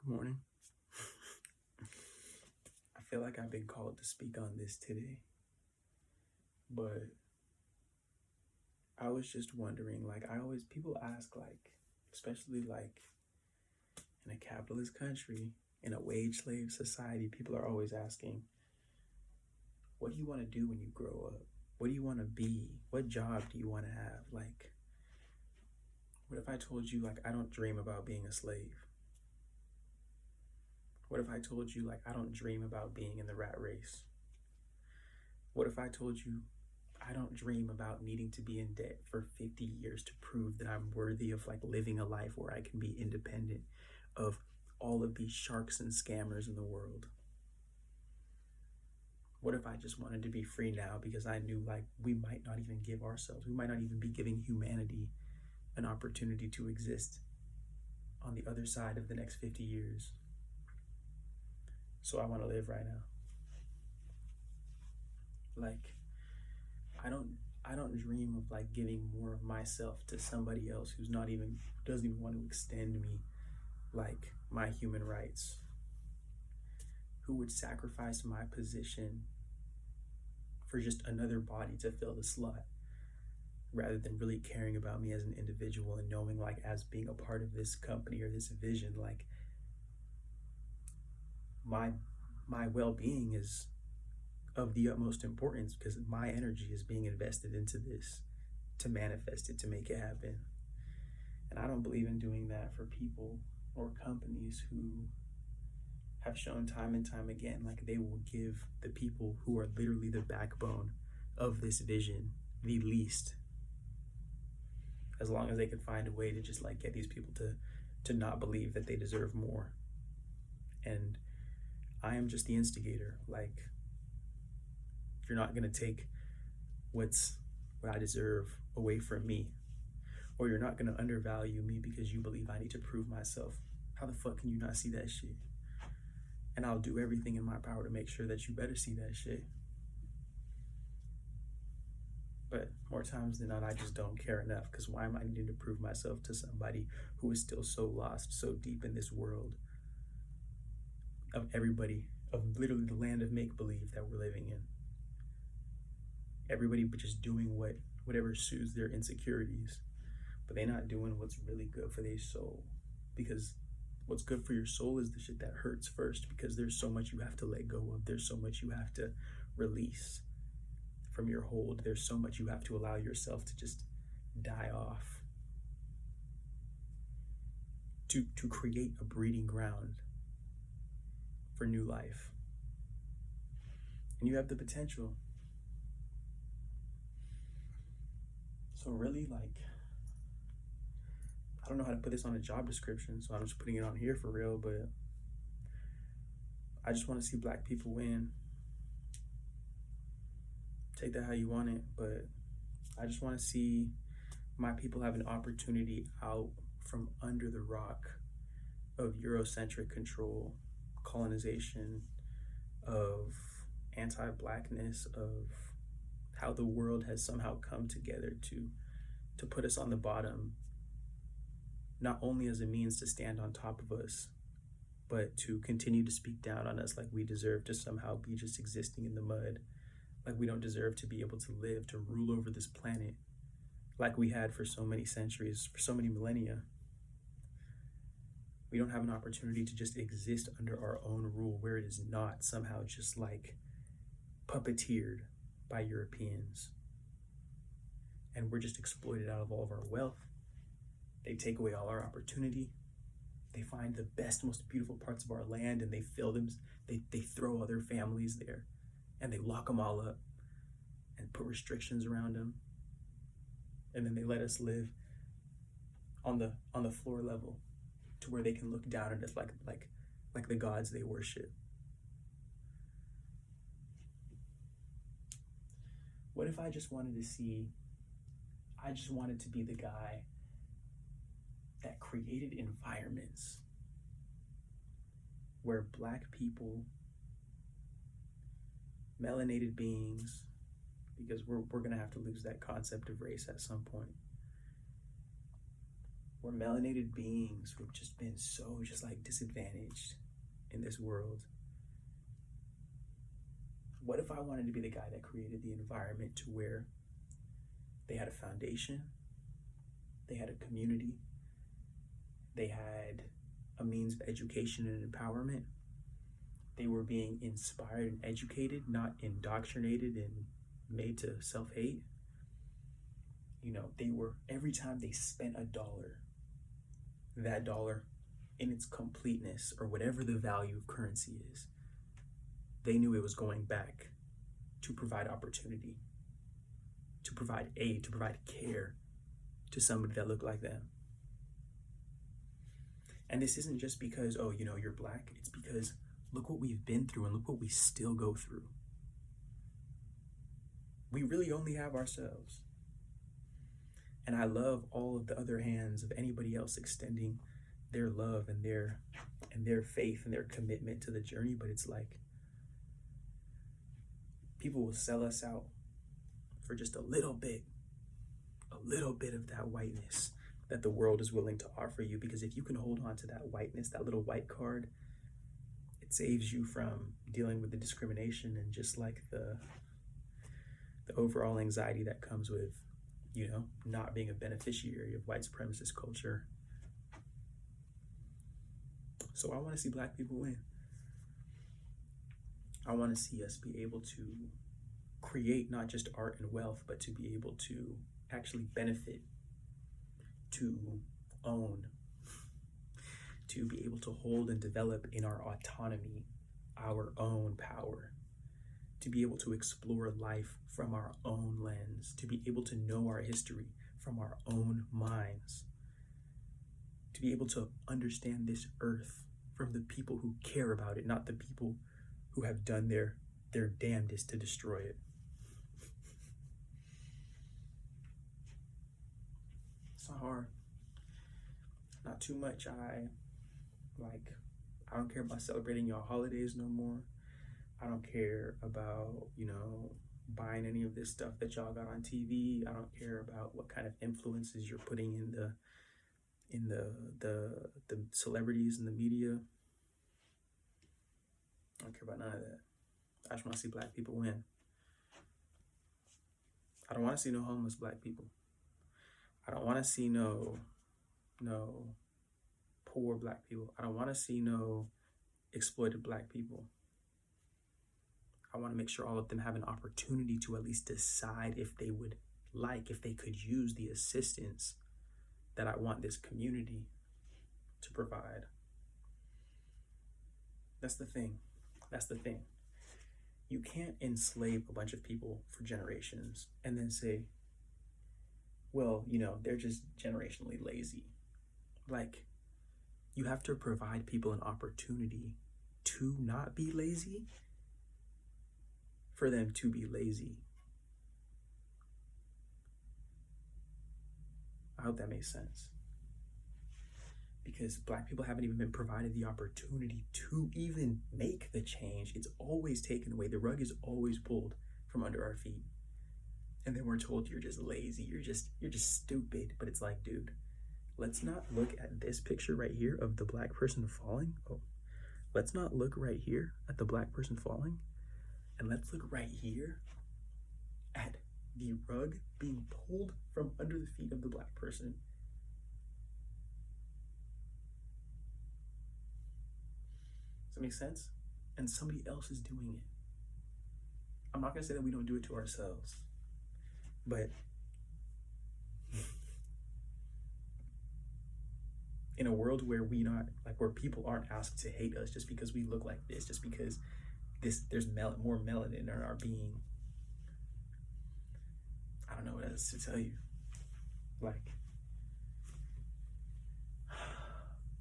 Good morning. I feel like I've been called to speak on this today, but I was just wondering, people ask, especially in a capitalist country, in a wage slave society, people are always asking, what do you want to do when you grow up? What do you want to be? What job do you want to have? What if I told you, I don't dream about being a slave? What if I told you, I don't dream about being in the rat race? What if I told you, I don't dream about needing to be in debt for 50 years to prove that I'm worthy of living a life where I can be independent of all of these sharks and scammers in the world? What if I just wanted to be free now because I knew we might not even give ourselves, we might not even be giving humanity an opportunity to exist on the other side of the next 50 years. So I want to live right now. I don't dream of giving more of myself to somebody else who's doesn't even want to extend me my human rights, who would sacrifice my position for just another body to fill the slot, rather than really caring about me as an individual and knowing as being a part of this company or this vision, my well-being is of the utmost importance because my energy is being invested into this to manifest it, to make it happen. And I don't believe in doing that for people or companies who have shown time and time again they will give the people who are literally the backbone of this vision the least, as long as they can find a way to just get these people to not believe that they deserve more. And I am just the instigator. You're not going to take what I deserve away from me, or you're not going to undervalue me because you believe I need to prove myself. How the fuck can you not see that shit? And I'll do everything in my power to make sure that you better see that shit. But more times than not, I just don't care enough, because why am I needing to prove myself to somebody who is still so lost, so deep in this world of everybody, of literally the land of make-believe that we're living in? Everybody just doing whatever soothes their insecurities, but they're not doing what's really good for their soul. Because what's good for your soul is the shit that hurts first, because there's so much you have to let go of. There's so much you have to release from your hold. There's so much you have to allow yourself to just die off to create a breeding ground for new life. And you have the potential. So really, I don't know how to put this on a job description, so I'm just putting it on here for real, but I just want to see Black people win. Take that how you want it, but I just want to see my people have an opportunity out from under the rock of Eurocentric control, colonization, of anti-Blackness, of how the world has somehow come together to put us on the bottom, not only as a means to stand on top of us, but to continue to speak down on us, we deserve to somehow be just existing in the mud, we don't deserve to be able to live, to rule over this planet we had for so many centuries, for so many millennia. We don't have an opportunity to just exist under our own rule, where it is not somehow just puppeteered by Europeans, and we're just exploited out of all of our wealth. They take away all our opportunity. They find the best, most beautiful parts of our land, and they fill them. They throw other families there, and they lock them all up and put restrictions around them. And then they let us live on the floor level, to where they can look down at us like the gods they worship. What if I just wanted to be the guy that created environments where Black people, melanated beings, because we're gonna have to lose that concept of race at some point, We're melanated beings who've just been so just like disadvantaged in this world. What if I wanted to be the guy that created the environment to where they had a foundation, they had a community, they had a means of education and empowerment, they were being inspired and educated, not indoctrinated and made to self-hate. You know, they were, every time they spent a dollar, that dollar in its completeness, or whatever the value of currency is, they knew it was going back to provide opportunity, to provide aid, to provide care to somebody that looked like them. And this isn't just because, oh, you know, you're Black. It's because look what we've been through and look what we still go through. We really only have ourselves. And I love all of the other hands of anybody else extending their love and their faith and their commitment to the journey, but it's like people will sell us out for just a little bit of that whiteness that the world is willing to offer you. Because if you can hold on to that whiteness, that little white card, it saves you from dealing with the discrimination and just like the overall anxiety that comes with, you know, not being a beneficiary of white supremacist culture. So I want to see Black people win. I want to see us be able to create not just art and wealth, but to be able to actually benefit, to own, to be able to hold and develop in our autonomy our own power, to be able to explore life from our own lens, to be able to know our history from our own minds, to be able to understand this earth from the people who care about it, not the people who have done their damnedest to destroy it. It's not hard. Not too much. I don't care about celebrating y'all holidays no more. I don't care about, you know, buying any of this stuff that y'all got on TV. I don't care about what kind of influences you're putting in the celebrities and the media. I don't care about none of that. I just want to see Black people win. I don't want to see no homeless Black people. I don't want to see no poor Black people. I don't want to see no exploited Black people. I want to make sure all of them have an opportunity to at least decide if they would like, if they could use the assistance that I want this community to provide. That's the thing. That's the thing. You can't enslave a bunch of people for generations and then say, well, you know, they're just generationally lazy. Like, you have to provide people an opportunity to not be lazy for them to be lazy. I hope that makes sense. Because Black people haven't even been provided the opportunity to even make the change. It's always taken away. The rug is always pulled from under our feet. And then we're told you're just lazy, you're just stupid. But it's like, dude, let's not look at this picture right here of the Black person falling. Oh, let's not look right here at the Black person falling. And let's look right here at the rug being pulled from under the feet of the Black person. Does that make sense? And somebody else is doing it. I'm not gonna say that we don't do it to ourselves, but in a world where where people aren't asked to hate us just because we look like this, just because there's more melanin in our being. I don't know what else to tell you. Like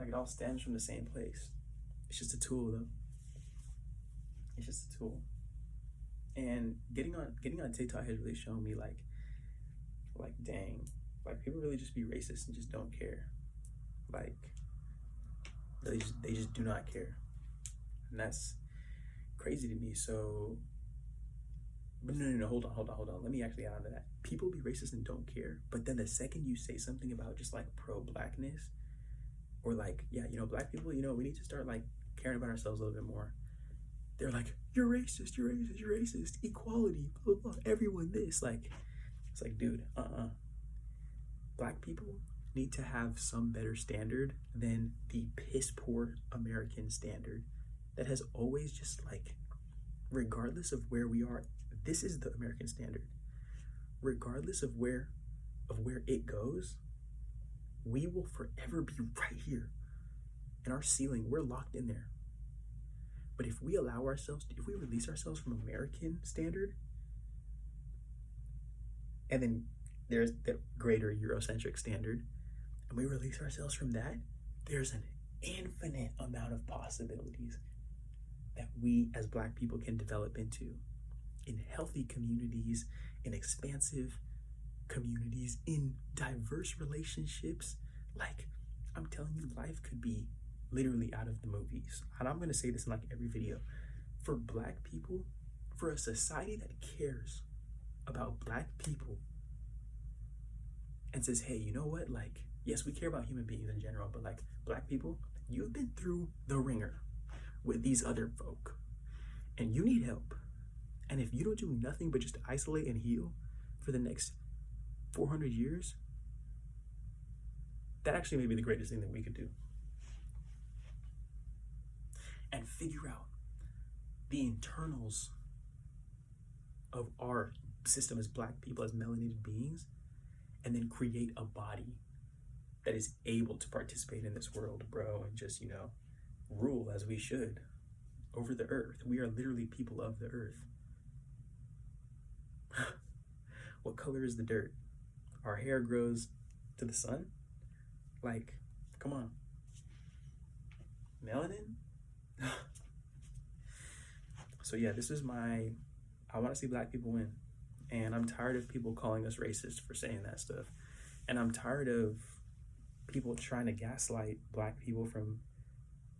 it all stems from the same place. It's just a tool, though. It's just a tool. And getting on TikTok has really shown me like dang, like people really just be racist and just don't care. Like they just do not care. And that's crazy to me. So But no, hold on. Let me actually add on to that. People be racist and don't care, but then the second you say something about just like pro-blackness, or like, yeah, black people, we need to start like caring about ourselves a little bit more. They're like, you're racist, equality, blah, blah, blah, everyone this. Like, it's like, dude, Black people need to have some better standard than the piss poor American standard that has always just like, regardless of where we are, this is the American standard. Regardless of where it goes, we will forever be right here. In our ceiling, we're locked in there. But if we release ourselves from American standard, and then there's the greater Eurocentric standard, and we release ourselves from that, there's an infinite amount of possibilities that we as Black people can develop into in healthy communities, in expansive communities, in diverse relationships. Like, I'm telling you, life could be literally out of the movies. And I'm going to say this in like every video. For Black people, for a society that cares about Black people and says, hey, you know what? Like, yes, we care about human beings in general, but like Black people, you've been through the ringer with these other folk and you need help. And if you don't do nothing but just isolate and heal for the next 400 years, that actually may be the greatest thing that we could do. And figure out the internals of our system as Black people, as melanated beings, and then create a body that is able to participate in this world, bro, and just, rule as we should over the earth. We are literally people of the earth. What color is the dirt? Our hair grows to the sun? Like, come on. Melanin? So yeah, I want to see Black people win. And I'm tired of people calling us racist for saying that stuff. And I'm tired of people trying to gaslight Black people from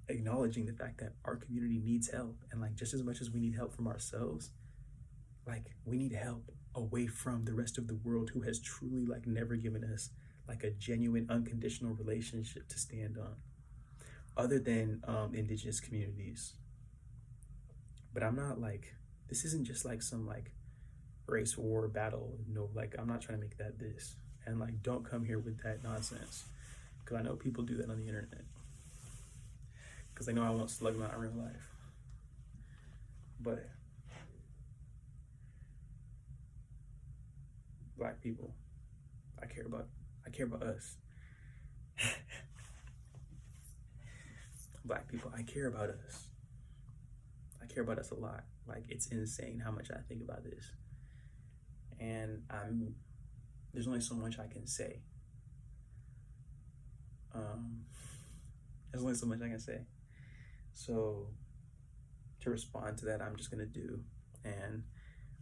acknowledging the fact that our community needs help. And like, just as much as we need help from ourselves, like, we need help away from the rest of the world who has truly like never given us like a genuine unconditional relationship to stand on, other than indigenous communities. But I'm not like, this isn't just like some like race war battle. No, like, I'm not trying to make that this. And like, don't come here with that nonsense, because I know people do that on the internet, because they know I won't slug them out in real life. But Black people, I care about us. Black people, I care about us. I care about us a lot. Like, it's insane how much I think about this. And there's only so much I can say. There's only so much I can say. So to respond to that, I'm just gonna do. And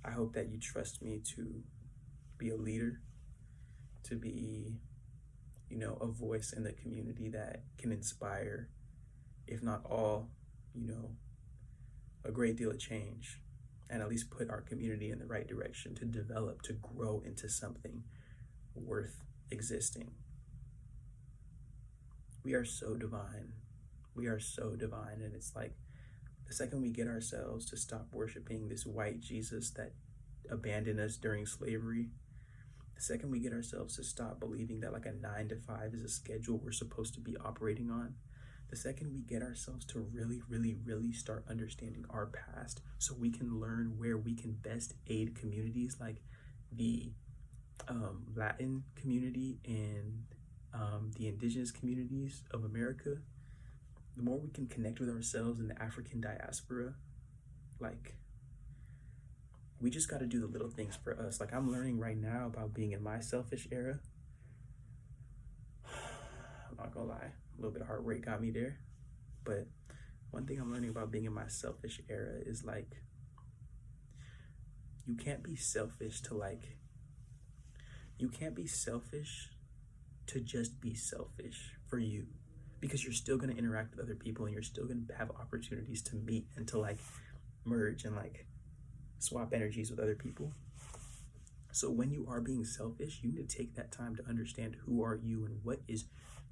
I hope that you trust me to be a leader, to be, a voice in the community that can inspire, if not all, a great deal of change, and at least put our community in the right direction to develop, to grow into something worth existing. We are so divine. And it's like, the second we get ourselves to stop worshiping this white Jesus that abandoned us during slavery, the second we get ourselves to stop believing that like a 9 to 5 is a schedule we're supposed to be operating on, the second we get ourselves to really, really, really start understanding our past so we can learn where we can best aid communities like the Latin community and the indigenous communities of America, the more we can connect with ourselves in the African diaspora, like, we just got to do the little things for us. Like, I'm learning right now about being in my selfish era. I'm not gonna lie, a little bit of heartbreak got me there. But one thing I'm learning about being in my selfish era is like, you can't be selfish to just be selfish for you, because you're still gonna interact with other people and you're still gonna have opportunities to meet and to like merge and like swap energies with other people. So when you are being selfish, you need to take that time to understand who are you and what is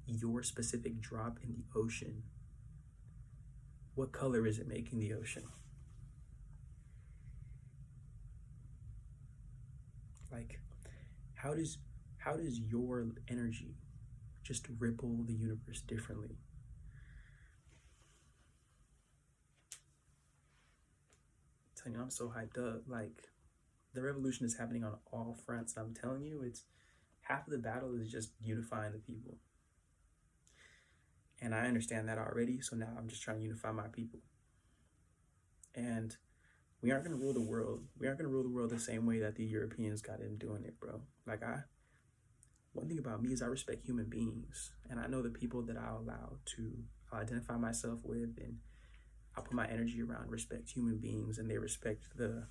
your specific drop in the ocean. What color is it making the ocean? Like, how does your energy just ripple the universe differently? I'm telling you, I'm so hyped up. Like, the revolution is happening on all fronts. I'm telling you, it's half of the battle is just unifying the people. And I understand that already, so now I'm just trying to unify my people. And we aren't going to rule the world. We aren't going to rule the world the same way that the Europeans got in doing it, bro. Like, one thing about me is I respect human beings. And I know the people that I'll allow to identify myself with, and I'll put my energy around, respect human beings, and they respect the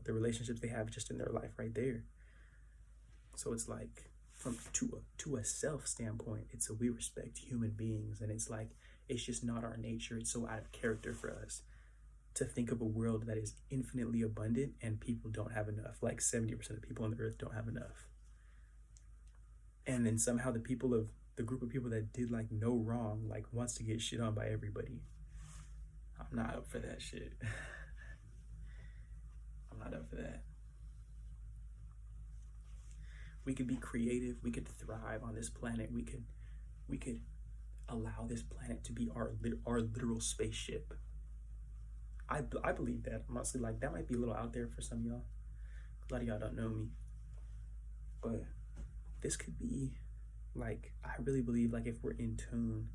relationships they have just in their life right there. So it's like, to a self standpoint, it's we respect human beings, and it's like, it's just not our nature. It's so out of character for us to think of a world that is infinitely abundant and people don't have enough. Like 70% of people on the earth don't have enough. And then somehow the group of people that did like no wrong, like wants to get shit on by everybody. I'm not up for that shit. I'm not up for that. We could be creative. We could thrive on this planet. We could allow this planet to be our literal spaceship. I believe that. Honestly, like, that might be a little out there for some of y'all. A lot of y'all don't know me. But this could be, like, I really believe, like, if we're in tune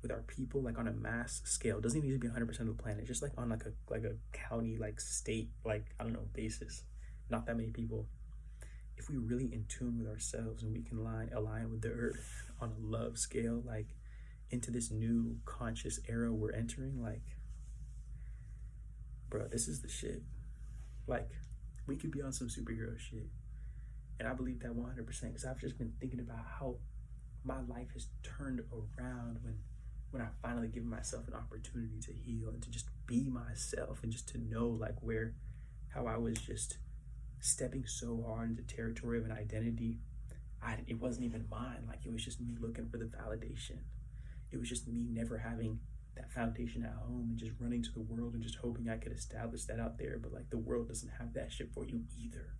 with our people, like, on a mass scale, it doesn't even need to be 100% of the planet, just like on like a county, like state, like, I don't know, basis, not that many people. If we really in tune with ourselves and we can align with the earth on a love scale, like into this new conscious era we're entering, like, bro, this is the shit. Like, we could be on some superhero shit. And I believe that 100%, because I've just been thinking about how my life has turned around when I finally give myself an opportunity to heal and to just be myself, and just to know, like, how I was just stepping so hard into territory of an identity. It wasn't even mine. Like, it was just me looking for the validation. It was just me never having that foundation at home and just running to the world and just hoping I could establish that out there. But like, the world doesn't have that shit for you either.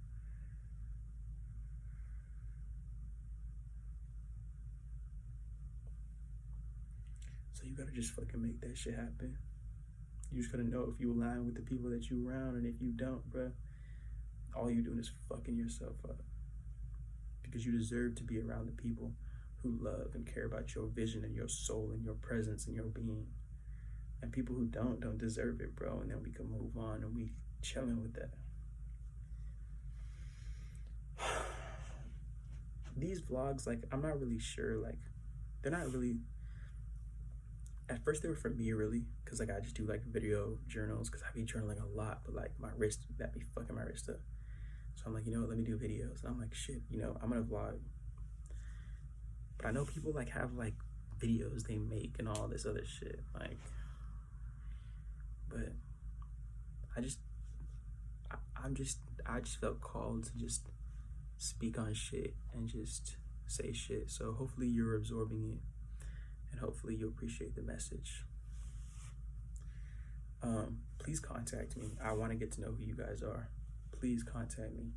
So you gotta just fucking make that shit happen. You just gotta know if you align with the people that you around, and if you don't, bro, all you doing is fucking yourself up. Because you deserve to be around the people who love and care about your vision and your soul and your presence and your being. And people who don't deserve it, bro. And then we can move on and we chilling with that. These vlogs, like, I'm not really sure, like, they're not really, at first they were for me, really, because like I just do like video journals, because I be journaling a lot, but like my wrist, that be fucking my wrist up. So I'm like, you know what, let me do videos. And I'm like, shit, I'm gonna vlog. But I know people like have like videos they make and all this other shit, like, but I just felt called to just speak on shit and just say shit. So hopefully you're absorbing it, and hopefully you appreciate the message. Please contact me. I want to get to know who you guys are. Please contact me.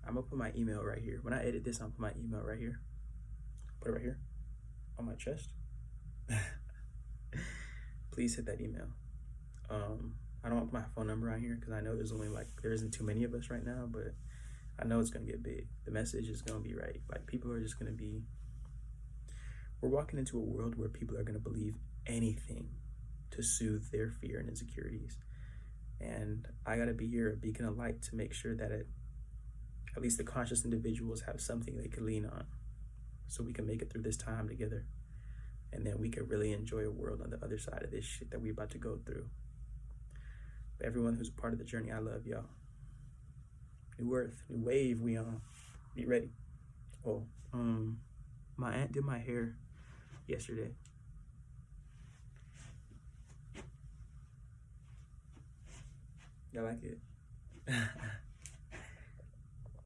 I'm gonna put my email right here. When I edit this, I'll put my email right here. Put it right here on my chest. Please hit that email. I don't want to put my phone number on here because I know there isn't too many of us right now, but I know it's gonna get big. The message is gonna be right. Like, people are just gonna be, we're walking into a world where people are gonna believe anything to soothe their fear and insecurities. And I gotta be here, a beacon of light, to make sure that at least the conscious individuals have something they can lean on, so we can make it through this time together. And then we can really enjoy a world on the other side of this shit that we're about to go through. But everyone who's a part of the journey, I love y'all. New earth, new wave, we on. Be ready. Oh, my aunt did my hair yesterday. Y'all like it?